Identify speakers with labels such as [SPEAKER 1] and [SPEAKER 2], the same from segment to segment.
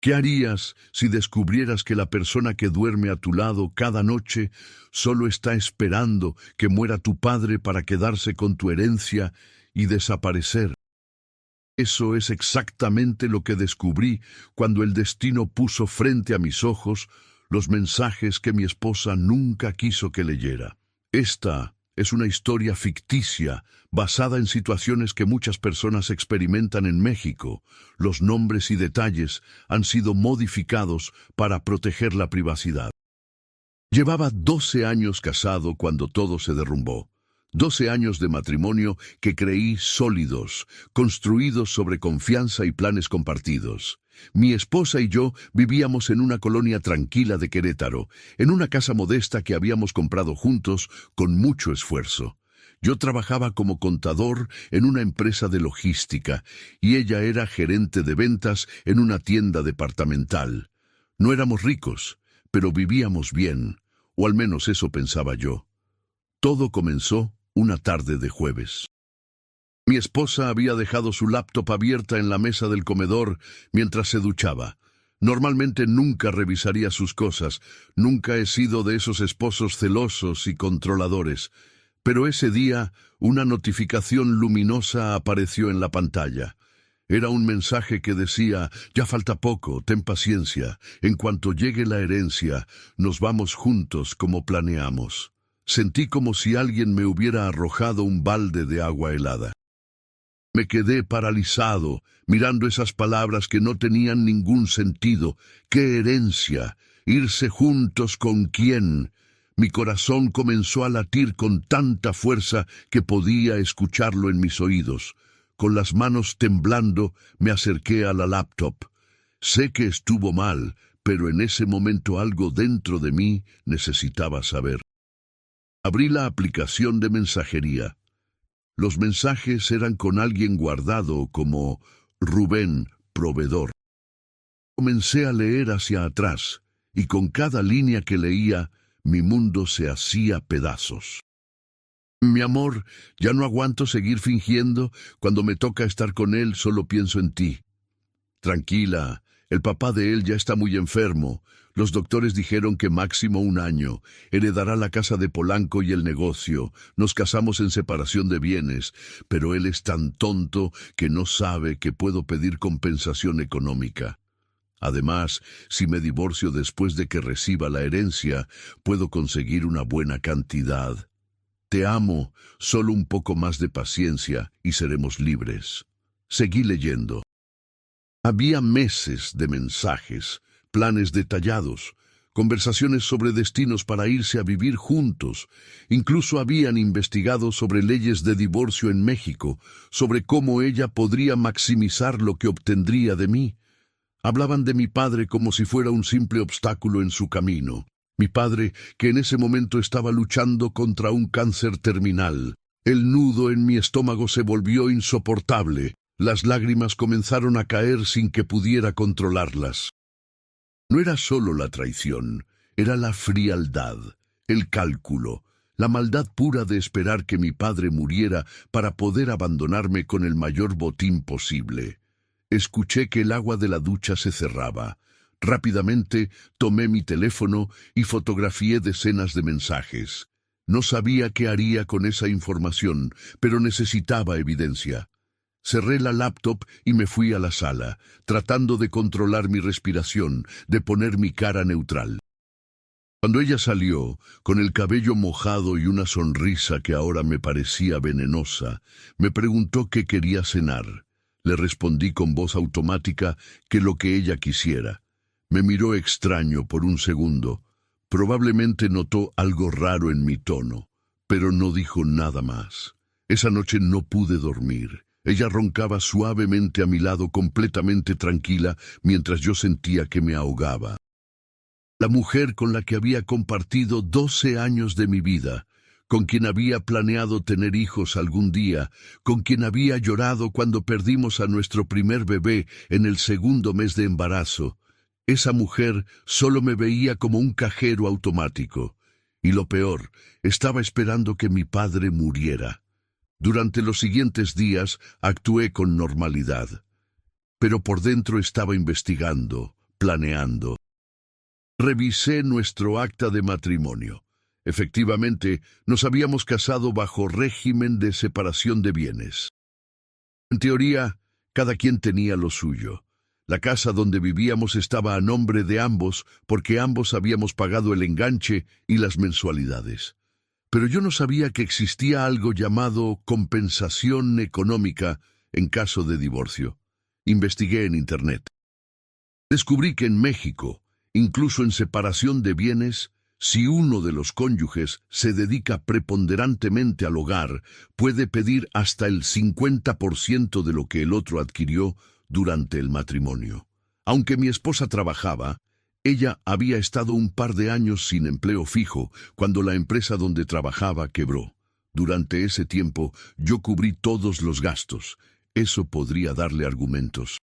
[SPEAKER 1] ¿Qué harías si descubrieras que la persona que duerme a tu lado cada noche solo está esperando que muera tu padre para quedarse con tu herencia y desaparecer? Eso es exactamente lo que descubrí cuando el destino puso frente a mis ojos los mensajes que mi esposa nunca quiso que leyera. Esta es una historia ficticia basada en situaciones que muchas personas experimentan en México. Los nombres y detalles han sido modificados para proteger la privacidad. Llevaba 12 años casado cuando todo se derrumbó. 12 años de matrimonio que creí sólidos, construidos sobre confianza y planes compartidos. Mi esposa y yo vivíamos en una colonia tranquila de Querétaro, en una casa modesta que habíamos comprado juntos con mucho esfuerzo. Yo trabajaba como contador en una empresa de logística y ella era gerente de ventas en una tienda departamental. No éramos ricos, pero vivíamos bien, o al menos eso pensaba yo. Todo comenzó una tarde de jueves. Mi esposa había dejado su laptop abierta en la mesa del comedor mientras se duchaba. Normalmente nunca revisaría sus cosas, nunca he sido de esos esposos celosos y controladores, pero ese día una notificación luminosa apareció en la pantalla. Era un mensaje que decía: ya falta poco, ten paciencia, en cuanto llegue la herencia, nos vamos juntos como planeamos. Sentí como si alguien me hubiera arrojado un balde de agua helada. Me quedé paralizado, mirando esas palabras que no tenían ningún sentido. ¿Qué herencia? ¿Irse juntos con quién? Mi corazón comenzó a latir con tanta fuerza que podía escucharlo en mis oídos. Con las manos temblando, me acerqué a la laptop. Sé que estuvo mal, pero en ese momento algo dentro de mí necesitaba saber. Abrí la aplicación de mensajería. Los mensajes eran con alguien guardado como Rubén, proveedor. Comencé a leer hacia atrás, y con cada línea que leía, mi mundo se hacía pedazos. Mi amor, ya no aguanto seguir fingiendo. Cuando me toca estar con él, solo pienso en ti. Tranquila, el papá de él ya está muy enfermo. Los doctores dijeron que máximo 1 año. Heredará la casa de Polanco y el negocio. Nos casamos en separación de bienes, pero él es tan tonto que no sabe que puedo pedir compensación económica. Además, si me divorcio después de que reciba la herencia, puedo conseguir una buena cantidad. Te amo, solo un poco más de paciencia y seremos libres. Seguí leyendo. Había meses de mensajes, planes detallados, conversaciones sobre destinos para irse a vivir juntos. Incluso habían investigado sobre leyes de divorcio en México, sobre cómo ella podría maximizar lo que obtendría de mí. Hablaban de mi padre como si fuera un simple obstáculo en su camino. Mi padre, que en ese momento estaba luchando contra un cáncer terminal. El nudo en mi estómago se volvió insoportable. Las lágrimas comenzaron a caer sin que pudiera controlarlas. No era solo la traición, era la frialdad, el cálculo, la maldad pura de esperar que mi padre muriera para poder abandonarme con el mayor botín posible. Escuché que el agua de la ducha se cerraba. Rápidamente tomé mi teléfono y fotografié decenas de mensajes. No sabía qué haría con esa información, pero necesitaba evidencia. Cerré la laptop y me fui a la sala, tratando de controlar mi respiración, de poner mi cara neutral. Cuando ella salió, con el cabello mojado y una sonrisa que ahora me parecía venenosa, me preguntó qué quería cenar. Le respondí con voz automática que lo que ella quisiera. Me miró extraño por un segundo. Probablemente notó algo raro en mi tono, pero no dijo nada más. Esa noche no pude dormir. Ella roncaba suavemente a mi lado, completamente tranquila, mientras yo sentía que me ahogaba. La mujer con la que había compartido 12 años de mi vida, con quien había planeado tener hijos algún día, con quien había llorado cuando perdimos a nuestro primer bebé en el 2.º mes de embarazo. Esa mujer solo me veía como un cajero automático. Y lo peor, estaba esperando que mi padre muriera. Durante los siguientes días actué con normalidad, pero por dentro estaba investigando, planeando. Revisé nuestro acta de matrimonio. Efectivamente, nos habíamos casado bajo régimen de separación de bienes. En teoría, cada quien tenía lo suyo. La casa donde vivíamos estaba a nombre de ambos porque ambos habíamos pagado el enganche y las mensualidades. Pero yo no sabía que existía algo llamado compensación económica en caso de divorcio. Investigué en Internet. Descubrí que en México, incluso en separación de bienes, si uno de los cónyuges se dedica preponderantemente al hogar, puede pedir hasta el 50% de lo que el otro adquirió durante el matrimonio. Aunque mi esposa trabajaba, ella había estado un par de años sin empleo fijo cuando la empresa donde trabajaba quebró. Durante ese tiempo yo cubrí todos los gastos. Eso podría darle argumentos.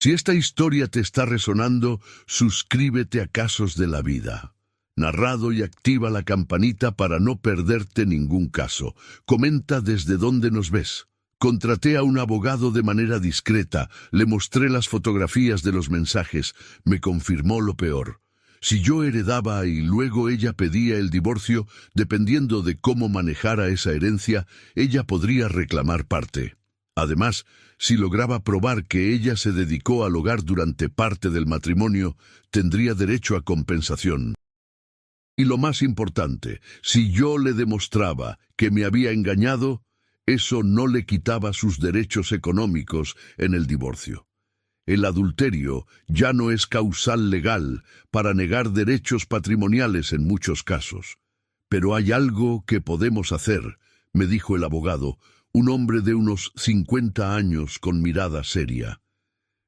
[SPEAKER 1] Si esta historia te está resonando, suscríbete a Casos de la Vida. Narrado y activa la campanita para no perderte ningún caso. Comenta desde dónde nos ves. Contraté a un abogado de manera discreta, le mostré las fotografías de los mensajes, me confirmó lo peor. Si yo heredaba y luego ella pedía el divorcio, dependiendo de cómo manejara esa herencia, ella podría reclamar parte. Además, si lograba probar que ella se dedicó al hogar durante parte del matrimonio, tendría derecho a compensación. Y lo más importante, si yo le demostraba que me había engañado, eso no le quitaba sus derechos económicos en el divorcio. El adulterio ya no es causal legal para negar derechos patrimoniales en muchos casos. Pero hay algo que podemos hacer, me dijo el abogado, un hombre de unos 50 años con mirada seria.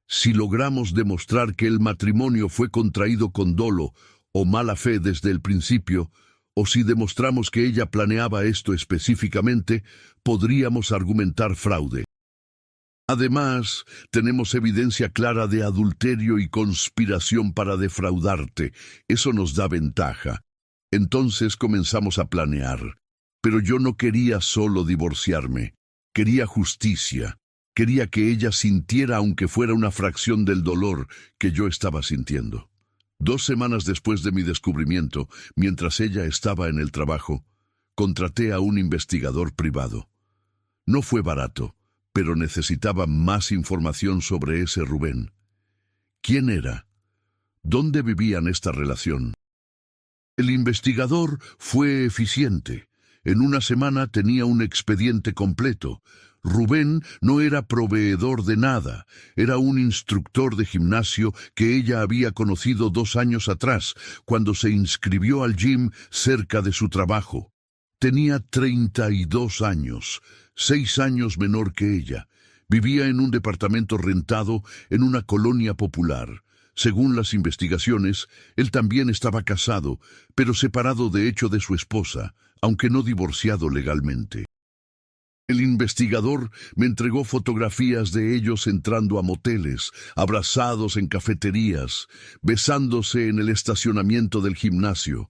[SPEAKER 1] Si logramos demostrar que el matrimonio fue contraído con dolo o mala fe desde el principio, o si demostramos que ella planeaba esto específicamente, podríamos argumentar fraude. Además, tenemos evidencia clara de adulterio y conspiración para defraudarte. Eso nos da ventaja. Entonces comenzamos a planear. Pero yo no quería solo divorciarme. Quería justicia. Quería que ella sintiera, aunque fuera una fracción del dolor que yo estaba sintiendo. 2 semanas después de mi descubrimiento, mientras ella estaba en el trabajo, contraté a un investigador privado. No fue barato, pero necesitaba más información sobre ese Rubén. ¿Quién era? ¿Dónde vivían esta relación? El investigador fue eficiente. En una semana tenía un expediente completo. Rubén no era proveedor de nada, era un instructor de gimnasio que ella había conocido 2 años atrás, cuando se inscribió al gym cerca de su trabajo. Tenía 32 años, 6 años menor que ella. Vivía en un departamento rentado en una colonia popular. Según las investigaciones, él también estaba casado, pero separado de hecho de su esposa, aunque no divorciado legalmente. El investigador me entregó fotografías de ellos entrando a moteles, abrazados en cafeterías, besándose en el estacionamiento del gimnasio.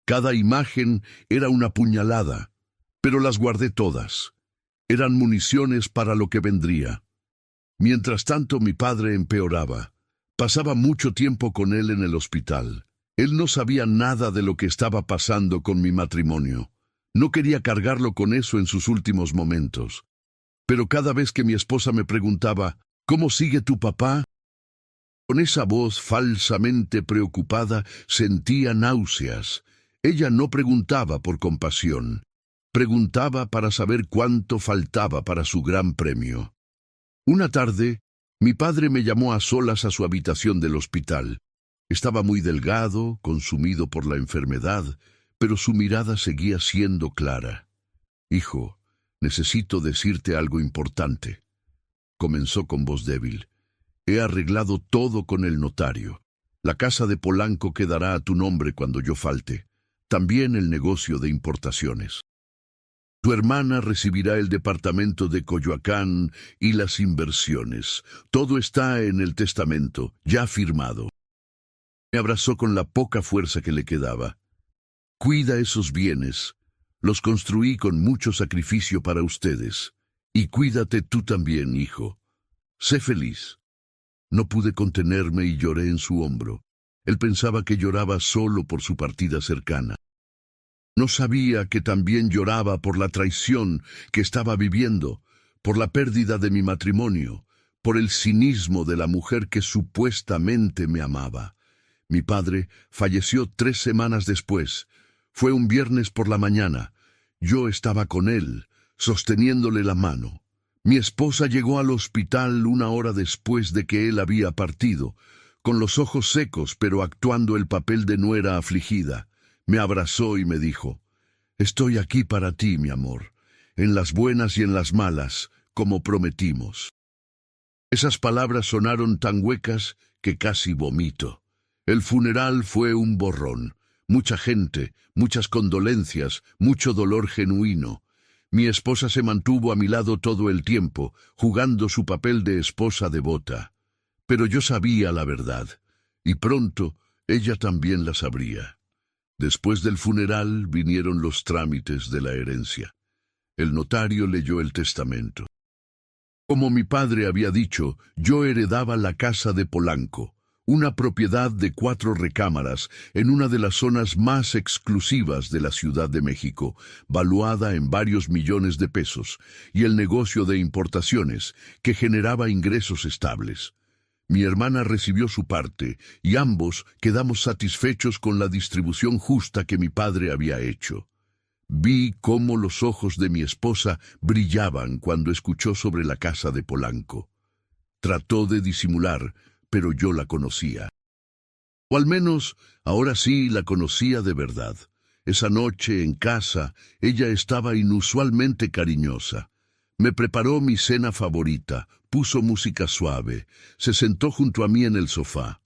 [SPEAKER 1] Cada imagen era una puñalada, pero las guardé todas. Eran municiones para lo que vendría. Mientras tanto, mi padre empeoraba. Pasaba mucho tiempo con él en el hospital. Él no sabía nada de lo que estaba pasando con mi matrimonio. No quería cargarlo con eso en sus últimos momentos. Pero cada vez que mi esposa me preguntaba, ¿cómo sigue tu papá?, con esa voz falsamente preocupada sentía náuseas. Ella no preguntaba por compasión. Preguntaba para saber cuánto faltaba para su gran premio. Una tarde, mi padre me llamó a solas a su habitación del hospital. Estaba muy delgado, consumido por la enfermedad, pero su mirada seguía siendo clara. «Hijo, necesito decirte algo importante», comenzó con voz débil. «He arreglado todo con el notario. La casa de Polanco quedará a tu nombre cuando yo falte. También el negocio de importaciones. Tu hermana recibirá el departamento de Coyoacán y las inversiones. Todo está en el testamento, ya firmado». Me abrazó con la poca fuerza que le quedaba. «Cuida esos bienes. Los construí con mucho sacrificio para ustedes. Y cuídate tú también, hijo. Sé feliz». No pude contenerme y lloré en su hombro. Él pensaba que lloraba solo por su partida cercana. No sabía que también lloraba por la traición que estaba viviendo, por la pérdida de mi matrimonio, por el cinismo de la mujer que supuestamente me amaba. Mi padre falleció 3 semanas después. Fue un viernes por la mañana. Yo estaba con él, sosteniéndole la mano. Mi esposa llegó al hospital 1 hora después de que él había partido, con los ojos secos pero actuando el papel de nuera afligida. Me abrazó y me dijo: «Estoy aquí para ti, mi amor, en las buenas y en las malas, como prometimos». Esas palabras sonaron tan huecas que casi vomito. El funeral fue un borrón. Mucha gente, muchas condolencias, mucho dolor genuino. Mi esposa se mantuvo a mi lado todo el tiempo, jugando su papel de esposa devota. Pero yo sabía la verdad, y pronto ella también la sabría. Después del funeral vinieron los trámites de la herencia. El notario leyó el testamento. Como mi padre había dicho, yo heredaba la casa de Polanco, una propiedad de 4 recámaras en una de las zonas más exclusivas de la Ciudad de México, valuada en varios millones de pesos, y el negocio de importaciones, que generaba ingresos estables. Mi hermana recibió su parte, y ambos quedamos satisfechos con la distribución justa que mi padre había hecho. Vi cómo los ojos de mi esposa brillaban cuando escuchó sobre la casa de Polanco. Trató de disimular, pero yo la conocía. O al menos, ahora sí la conocía de verdad. Esa noche, en casa, ella estaba inusualmente cariñosa. Me preparó mi cena favorita, puso música suave, se sentó junto a mí en el sofá.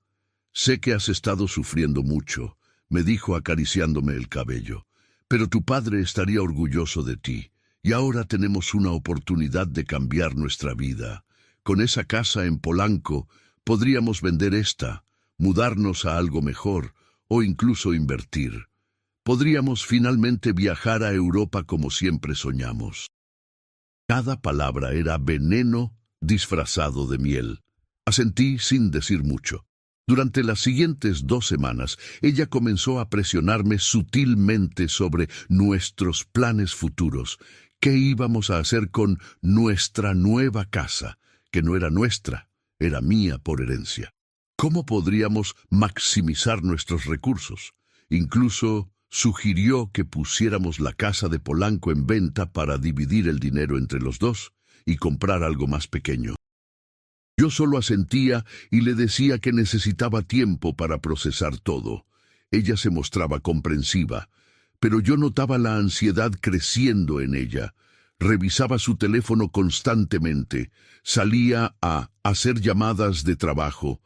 [SPEAKER 1] «Sé que has estado sufriendo mucho», me dijo acariciándome el cabello, «pero tu padre estaría orgulloso de ti, y ahora tenemos una oportunidad de cambiar nuestra vida. Con esa casa en Polanco, podríamos vender esta, mudarnos a algo mejor, o incluso invertir. Podríamos finalmente viajar a Europa como siempre soñamos». Cada palabra era veneno disfrazado de miel. Asentí sin decir mucho. Durante las siguientes 2 semanas, ella comenzó a presionarme sutilmente sobre nuestros planes futuros. ¿Qué íbamos a hacer con nuestra nueva casa, que no era nuestra, era mía por herencia? ¿Cómo podríamos maximizar nuestros recursos? Incluso sugirió que pusiéramos la casa de Polanco en venta para dividir el dinero entre los dos y comprar algo más pequeño. Yo solo asentía y le decía que necesitaba tiempo para procesar todo. Ella se mostraba comprensiva, pero yo notaba la ansiedad creciendo en ella. Revisaba su teléfono constantemente, salía a hacer llamadas de trabajo.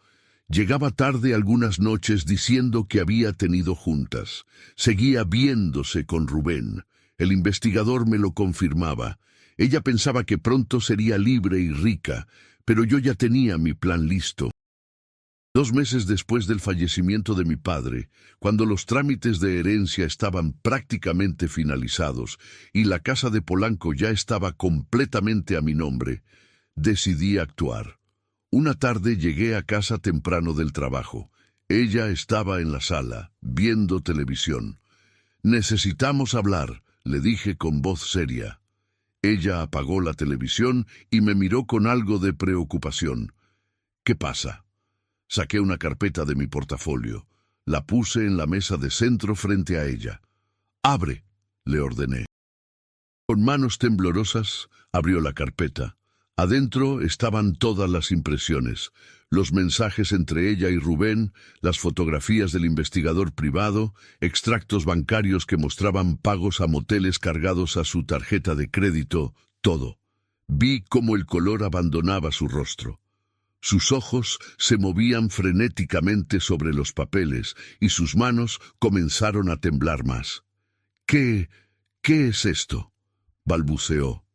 [SPEAKER 1] Llegaba tarde algunas noches diciendo que había tenido juntas. Seguía viéndose con Rubén. El investigador me lo confirmaba. Ella pensaba que pronto sería libre y rica, pero yo ya tenía mi plan listo. 2 meses después del fallecimiento de mi padre, cuando los trámites de herencia estaban prácticamente finalizados y la casa de Polanco ya estaba completamente a mi nombre, decidí actuar. Una tarde llegué a casa temprano del trabajo. Ella estaba en la sala, viendo televisión. «Necesitamos hablar», le dije con voz seria. Ella apagó la televisión y me miró con algo de preocupación. «¿Qué pasa?» Saqué una carpeta de mi portafolio. La puse en la mesa de centro frente a ella. «Abre», le ordené. Con manos temblorosas, abrió la carpeta. Adentro estaban todas las impresiones, los mensajes entre ella y Rubén, las fotografías del investigador privado, extractos bancarios que mostraban pagos a moteles cargados a su tarjeta de crédito, todo. Vi cómo el color abandonaba su rostro. Sus ojos se movían frenéticamente sobre los papeles y sus manos comenzaron a temblar más. ¿Qué es esto?», balbuceó.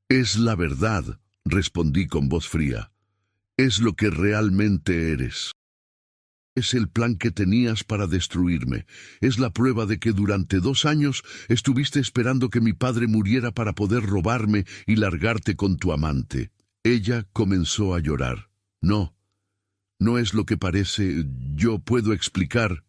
[SPEAKER 1] «Es la verdad», respondí con voz fría. «Es lo que realmente eres. Es el plan que tenías para destruirme. Es la prueba de que durante 2 años estuviste esperando que mi padre muriera para poder robarme y largarte con tu amante». Ella comenzó a llorar. «No, No es lo que parece, yo puedo explicar.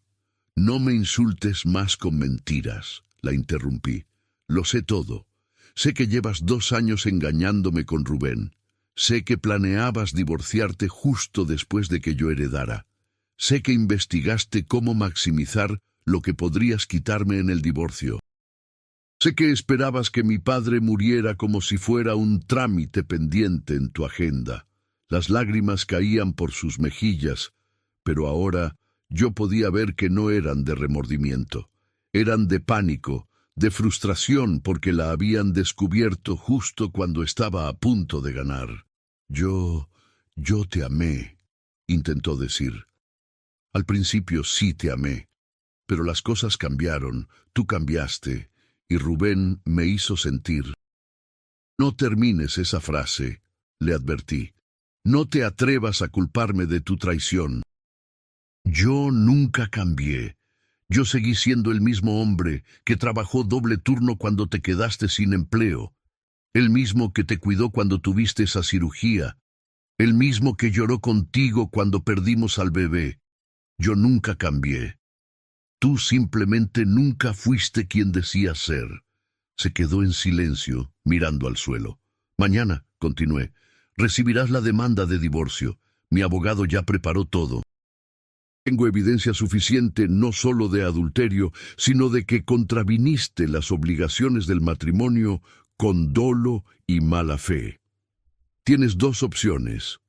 [SPEAKER 1] No me insultes más con mentiras, la interrumpí. Lo sé todo. Sé que llevas 2 años engañándome con Rubén. Sé que planeabas divorciarte justo después de que yo heredara. Sé que investigaste cómo maximizar lo que podrías quitarme en el divorcio. Sé que esperabas que mi padre muriera como si fuera un trámite pendiente en tu agenda. Las lágrimas caían por sus mejillas, pero ahora yo podía ver que no eran de remordimiento. Eran de pánico, de frustración porque la habían descubierto justo cuando estaba a punto de ganar. Yo te amé, intentó decir. Al principio sí te amé, pero las cosas cambiaron, tú cambiaste, y Rubén me hizo sentir. No termines esa frase, le advertí. No te atrevas a culparme de tu traición. Yo nunca cambié. Yo seguí siendo el mismo hombre que trabajó doble turno cuando te quedaste sin empleo, el mismo que te cuidó cuando tuviste esa cirugía, el mismo que lloró contigo cuando perdimos al bebé. Yo nunca cambié. Tú simplemente nunca fuiste quien decías ser. Se quedó en silencio, mirando al suelo. Mañana, continué, recibirás la demanda de divorcio. Mi abogado ya preparó todo. Tengo evidencia suficiente no solo de adulterio, sino de que contraviniste las obligaciones del matrimonio con dolo y mala fe. Tienes 2 opciones.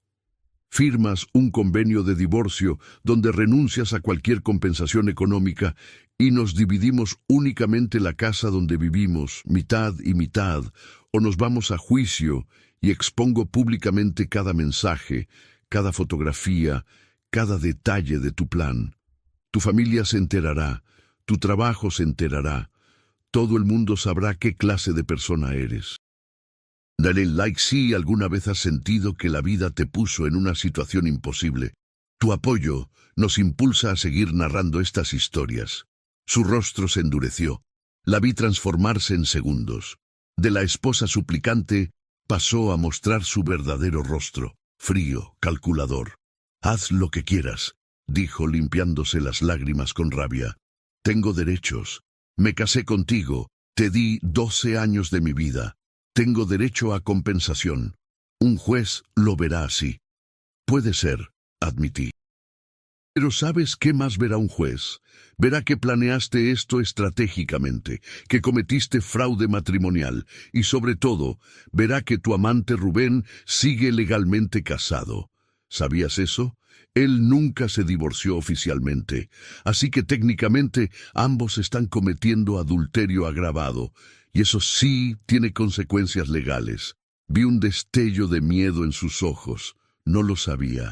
[SPEAKER 1] Firmas un convenio de divorcio donde renuncias a cualquier compensación económica y nos dividimos únicamente la casa donde vivimos, mitad y mitad, o nos vamos a juicio y expongo públicamente cada mensaje, cada fotografía, cada detalle de tu plan. Tu familia se enterará, tu trabajo se enterará, todo el mundo sabrá qué clase de persona eres. Dale like si alguna vez has sentido que la vida te puso en una situación imposible. Tu apoyo nos impulsa a seguir narrando estas historias. Su rostro se endureció. La vi transformarse en segundos. De la esposa suplicante pasó a mostrar su verdadero rostro, frío, calculador. Haz lo que quieras, dijo limpiándose las lágrimas con rabia. Tengo derechos. Me casé contigo. Te di 12 años de mi vida. Tengo derecho a compensación. Un juez lo verá así. Puede ser, admití. Pero ¿sabes qué más verá un juez? Verá que planeaste esto estratégicamente, que cometiste fraude matrimonial y, sobre todo, verá que tu amante Rubén sigue legalmente casado. ¿Sabías eso? Él nunca se divorció oficialmente, así que técnicamente ambos están cometiendo adulterio agravado, y eso sí tiene consecuencias legales. Vi un destello de miedo en sus ojos. No lo sabía.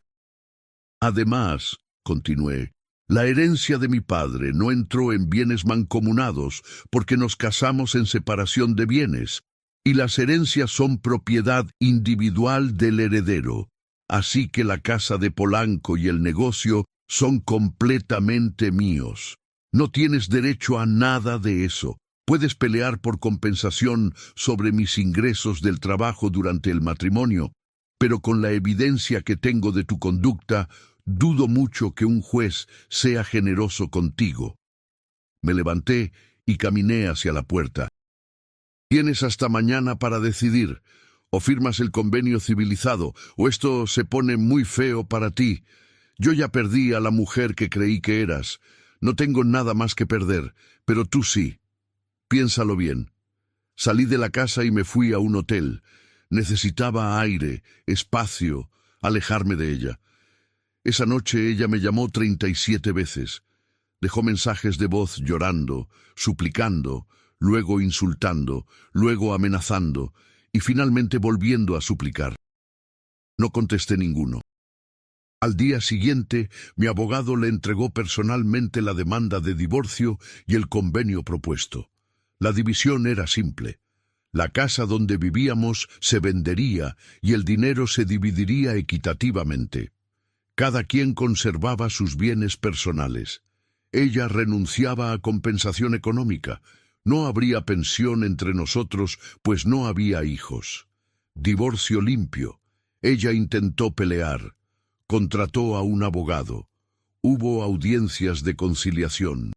[SPEAKER 1] Además, continué, la herencia de mi padre no entró en bienes mancomunados porque nos casamos en separación de bienes, y las herencias son propiedad individual del heredero. Así que la casa de Polanco y el negocio son completamente míos. No tienes derecho a nada de eso. Puedes pelear por compensación sobre mis ingresos del trabajo durante el matrimonio, pero con la evidencia que tengo de tu conducta, dudo mucho que un juez sea generoso contigo. Me levanté y caminé hacia la puerta. Tienes hasta mañana para decidir. O firmas el convenio civilizado, o esto se pone muy feo para ti. Yo ya perdí a la mujer que creí que eras. No tengo nada más que perder, pero tú sí. Piénsalo bien. Salí de la casa y me fui a un hotel. Necesitaba aire, espacio, alejarme de ella. Esa noche ella me llamó 37 veces. Dejó mensajes de voz llorando, suplicando, luego insultando, luego amenazando, y finalmente volviendo a suplicar. No contesté ninguno. Al día siguiente, mi abogado le entregó personalmente la demanda de divorcio y el convenio propuesto. La división era simple. La casa donde vivíamos se vendería y el dinero se dividiría equitativamente. Cada quien conservaba sus bienes personales. Ella renunciaba a compensación económica. No habría pensión entre nosotros, pues no había hijos. Divorcio limpio. Ella intentó pelear. Contrató a un abogado. Hubo audiencias de conciliación.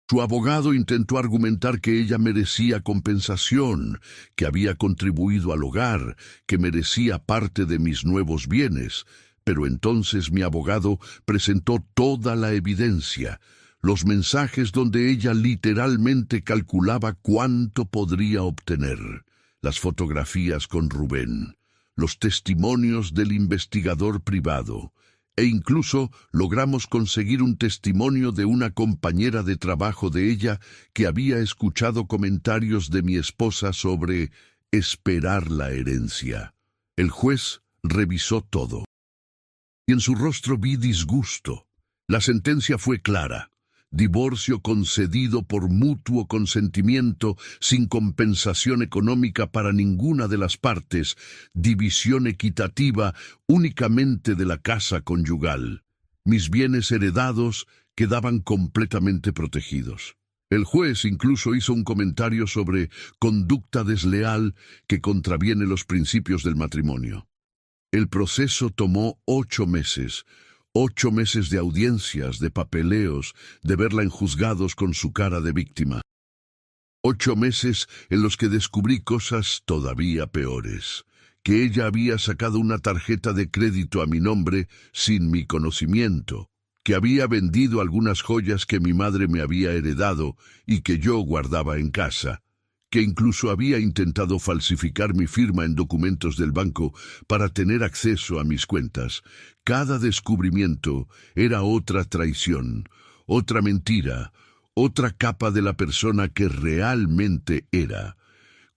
[SPEAKER 1] Su abogado intentó argumentar que ella merecía compensación, que había contribuido al hogar, que merecía parte de mis nuevos bienes, pero entonces mi abogado presentó toda la evidencia, los mensajes donde ella literalmente calculaba cuánto podría obtener, las fotografías con Rubén, los testimonios del investigador privado, e incluso logramos conseguir un testimonio de una compañera de trabajo de ella que había escuchado comentarios de mi esposa sobre esperar la herencia. El juez revisó todo, y en su rostro vi disgusto. La sentencia fue clara. Divorcio concedido por mutuo consentimiento, sin compensación económica para ninguna de las partes, división equitativa únicamente de la casa conyugal. Mis bienes heredados quedaban completamente protegidos. El juez incluso hizo un comentario sobre conducta desleal que contraviene los principios del matrimonio. El proceso tomó 8 meses. 8 meses de audiencias, de papeleos, de verla en juzgados con su cara de víctima. 8 meses en los que descubrí cosas todavía peores. Que ella había sacado una tarjeta de crédito a mi nombre sin mi conocimiento. Que había vendido algunas joyas que mi madre me había heredado y que yo guardaba en casa. Que incluso había intentado falsificar mi firma en documentos del banco para tener acceso a mis cuentas. Cada descubrimiento era otra traición, otra mentira, otra capa de la persona que realmente era.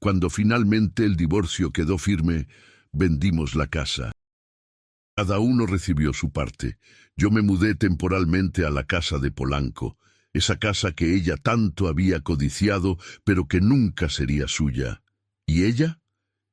[SPEAKER 1] Cuando finalmente el divorcio quedó firme, vendimos la casa. Cada uno recibió su parte. Yo me mudé temporalmente a la casa de Polanco, esa casa que ella tanto había codiciado, pero que nunca sería suya. ¿Y ella?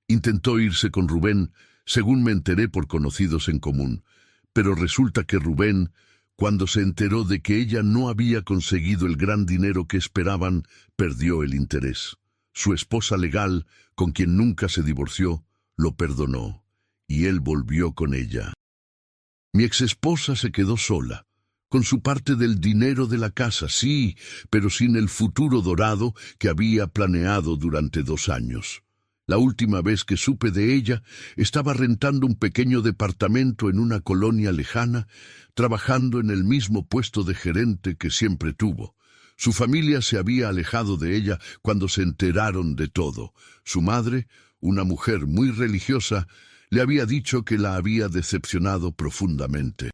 [SPEAKER 1] Intentó irse con Rubén, según me enteré por conocidos en común. Pero resulta que Rubén, cuando se enteró de que ella no había conseguido el gran dinero que esperaban, perdió el interés. Su esposa legal, con quien nunca se divorció, lo perdonó, y él volvió con ella. Mi exesposa se quedó sola, con su parte del dinero de la casa, sí, pero sin el futuro dorado que había planeado durante 2 años. La última vez que supe de ella, estaba rentando un pequeño departamento en una colonia lejana, trabajando en el mismo puesto de gerente que siempre tuvo. Su familia se había alejado de ella cuando se enteraron de todo. Su madre, una mujer muy religiosa, le había dicho que la había decepcionado profundamente.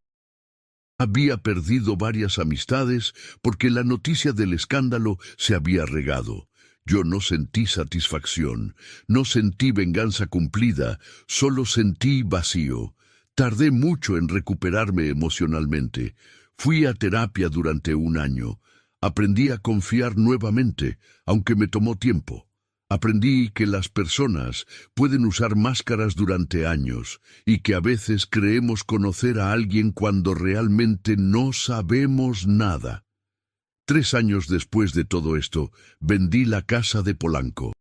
[SPEAKER 1] Había perdido varias amistades porque la noticia del escándalo se había regado. Yo no sentí satisfacción, no sentí venganza cumplida, solo sentí vacío. Tardé mucho en recuperarme emocionalmente. Fui a terapia durante 1 año. Aprendí a confiar nuevamente, aunque me tomó tiempo. Aprendí que las personas pueden usar máscaras durante años y que a veces creemos conocer a alguien cuando realmente no sabemos nada. 3 años después de todo esto, vendí la casa de Polanco.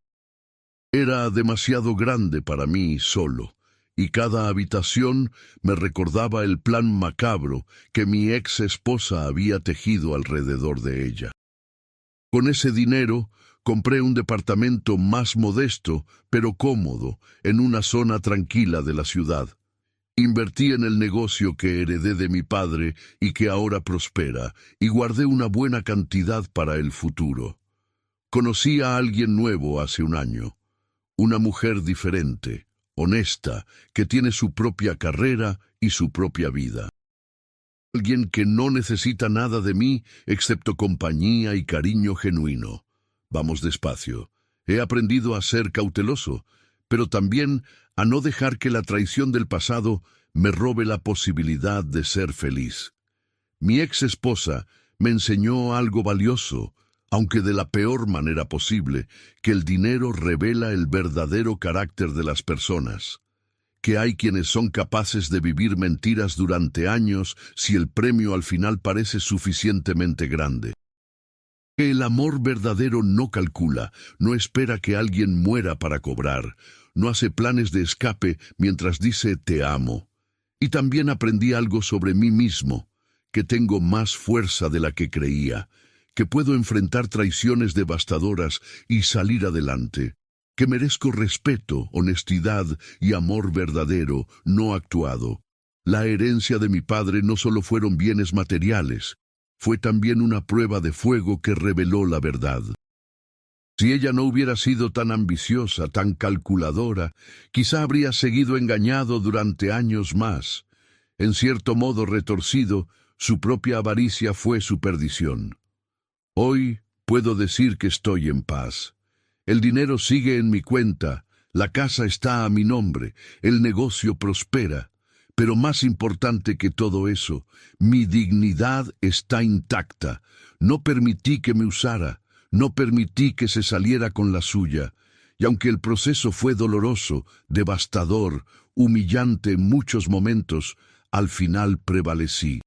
[SPEAKER 1] Era demasiado grande para mí solo, y cada habitación me recordaba el plan macabro que mi ex esposa había tejido alrededor de ella. Con ese dinero, compré un departamento más modesto, pero cómodo, en una zona tranquila de la ciudad. Invertí en el negocio que heredé de mi padre y que ahora prospera, y guardé una buena cantidad para el futuro. Conocí a alguien nuevo hace 1 año, una mujer diferente, honesta, que tiene su propia carrera y su propia vida. Alguien que no necesita nada de mí excepto compañía y cariño genuino. Vamos despacio. He aprendido a ser cauteloso, pero también a no dejar que la traición del pasado me robe la posibilidad de ser feliz. Mi ex esposa me enseñó algo valioso, aunque de la peor manera posible, que el dinero revela el verdadero carácter de las personas. Que hay quienes son capaces de vivir mentiras durante años si el premio al final parece suficientemente grande. Que el amor verdadero no calcula, no espera que alguien muera para cobrar, no hace planes de escape mientras dice te amo. Y también aprendí algo sobre mí mismo, que tengo más fuerza de la que creía, que puedo enfrentar traiciones devastadoras y salir adelante, que merezco respeto, honestidad y amor verdadero, no actuado. La herencia de mi padre no solo fueron bienes materiales, fue también una prueba de fuego que reveló la verdad. Si ella no hubiera sido tan ambiciosa, tan calculadora, quizá habría seguido engañado durante años más. En cierto modo retorcido, su propia avaricia fue su perdición. Hoy puedo decir que estoy en paz. El dinero sigue en mi cuenta, la casa está a mi nombre, el negocio prospera. Pero más importante que todo eso, mi dignidad está intacta. No permití que me usara, no permití que se saliera con la suya. Y aunque el proceso fue doloroso, devastador, humillante en muchos momentos, al final prevalecí.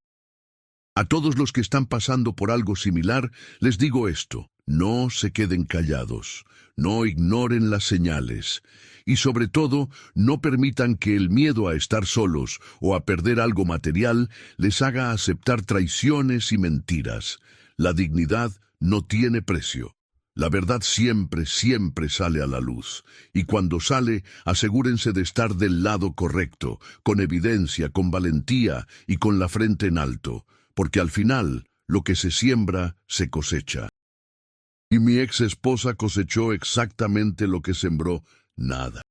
[SPEAKER 1] A todos los que están pasando por algo similar, les digo esto: no se queden callados, no ignoren las señales, y sobre todo, no permitan que el miedo a estar solos o a perder algo material les haga aceptar traiciones y mentiras. La dignidad no tiene precio. La verdad siempre, siempre sale a la luz, y cuando sale, asegúrense de estar del lado correcto, con evidencia, con valentía y con la frente en alto, porque al final, lo que se siembra, se cosecha. Y mi ex esposa cosechó exactamente lo que sembró: nada.